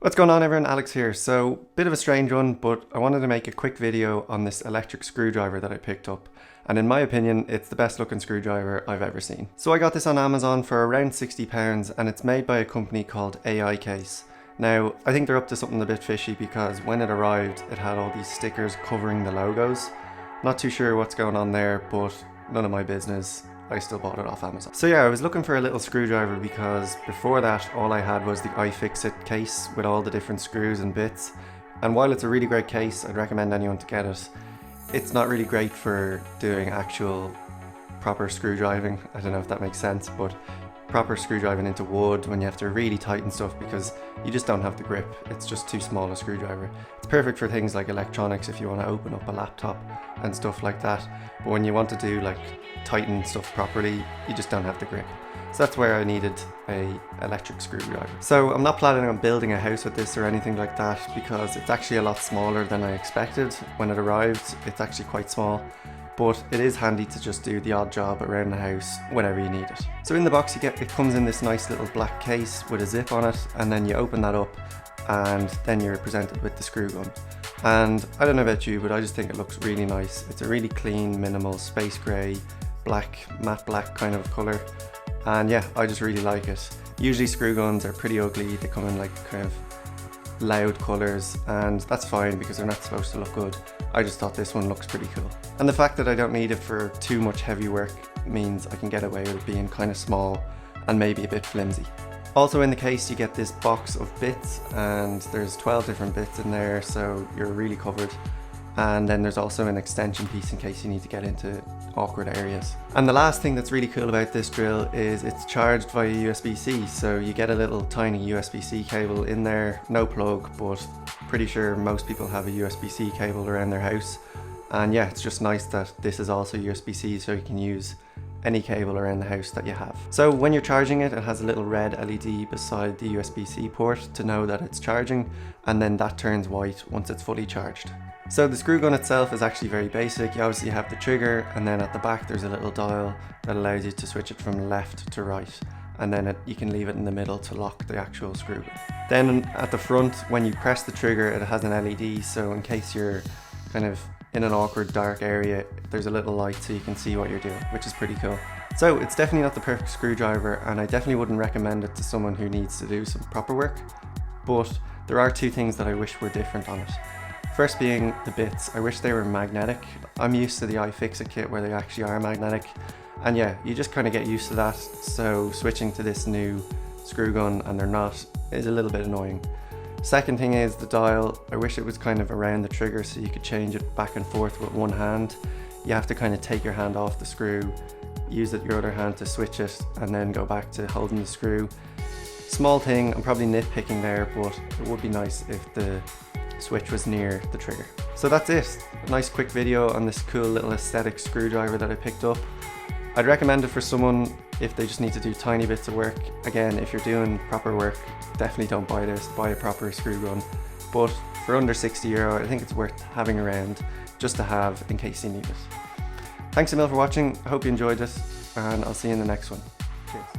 What's going on everyone, Alex here. So, bit of a strange one, but I wanted to make a quick video on this electric screwdriver that I picked up. And in my opinion, it's the best looking screwdriver I've ever seen. So I got this on Amazon for around £60 and it's made by a company called AI Case. Now, I think they're up to something a bit fishy because when it arrived, it had all these stickers covering the logos. Not too sure what's going on there, but none of my business. I still bought it off Amazon. So yeah, I was looking for a little screwdriver because before that all I had was the iFixit case with all the different screws and bits. And while it's a really great case, I'd recommend anyone to get it. It's not really great for doing actual proper screw driving. I don't know if that makes sense, but proper screw driving into wood when you have to really tighten stuff because you just don't have the grip. It's just too small a screwdriver. It's perfect for things like electronics if you want to open up a laptop and stuff like that. But when you want to do like tighten stuff properly, you just don't have the grip. So that's where I needed a electric screwdriver. So I'm not planning on building a house with this or anything like that because it's actually a lot smaller than I expected. When it arrived, it's actually quite small. But it is handy to just do the odd job around the house whenever you need it. So in the box it comes in this nice little black case with a zip on it, and then you open that up and then you're presented with the screw gun. And I don't know about you, but I just think it looks really nice. It's a really clean, minimal, space grey, black, matte black kind of colour. And yeah, I just really like it. Usually screw guns are pretty ugly, they come in like kind of loud colours, and that's fine because they're not supposed to look good. I just thought this one looks pretty cool. And the fact that I don't need it for too much heavy work means I can get away with it being kind of small and maybe a bit flimsy. Also in the case you get this box of bits, and there's 12 different bits in there, so you're really covered. And then there's also an extension piece in case you need to get into awkward areas. And the last thing that's really cool about this drill is it's charged via USB-C, so you get a little tiny USB-C cable in there, no plug, but pretty sure most people have a USB-C cable around their house. And yeah, it's just nice that this is also USB-C, so you can use any cable around the house that you have. So when you're charging it, it has a little red LED beside the USB-C port to know that it's charging, and then that turns white once it's fully charged. So the screw gun itself is actually very basic. You obviously have the trigger, and then at the back there's a little dial that allows you to switch it from left to right, and then you can leave it in the middle to lock the actual screw gun. Then at the front, when you press the trigger, it has an LED, so in case you're kind of in an awkward dark area, there's a little light so you can see what you're doing, which is pretty cool. So it's definitely not the perfect screwdriver, and I definitely wouldn't recommend it to someone who needs to do some proper work, but there are two things that I wish were different on it. First being the bits. I wish they were magnetic. I'm used to the iFixit kit where they actually are magnetic, and yeah, you just kind of get used to that, so switching to this new screw gun and they're not is a little bit annoying. Second thing is the dial. I wish it was kind of around the trigger so you could change it back and forth with one hand. You have to kind of take your hand off the screw, use your other hand to switch it, and then go back to holding the screw. Small thing, I'm probably nitpicking there, but it would be nice if the switch was near the trigger. So that's it. A nice quick video on this cool little aesthetic screwdriver that I picked up. I'd recommend it for someone if they just need to do tiny bits of work. Again, if you're doing proper work, definitely don't buy this, buy a proper screw gun. But for under €60, I think it's worth having around just to have in case you need it. Thanks a mil for watching, I hope you enjoyed it, and I'll see you in the next one. Cheers.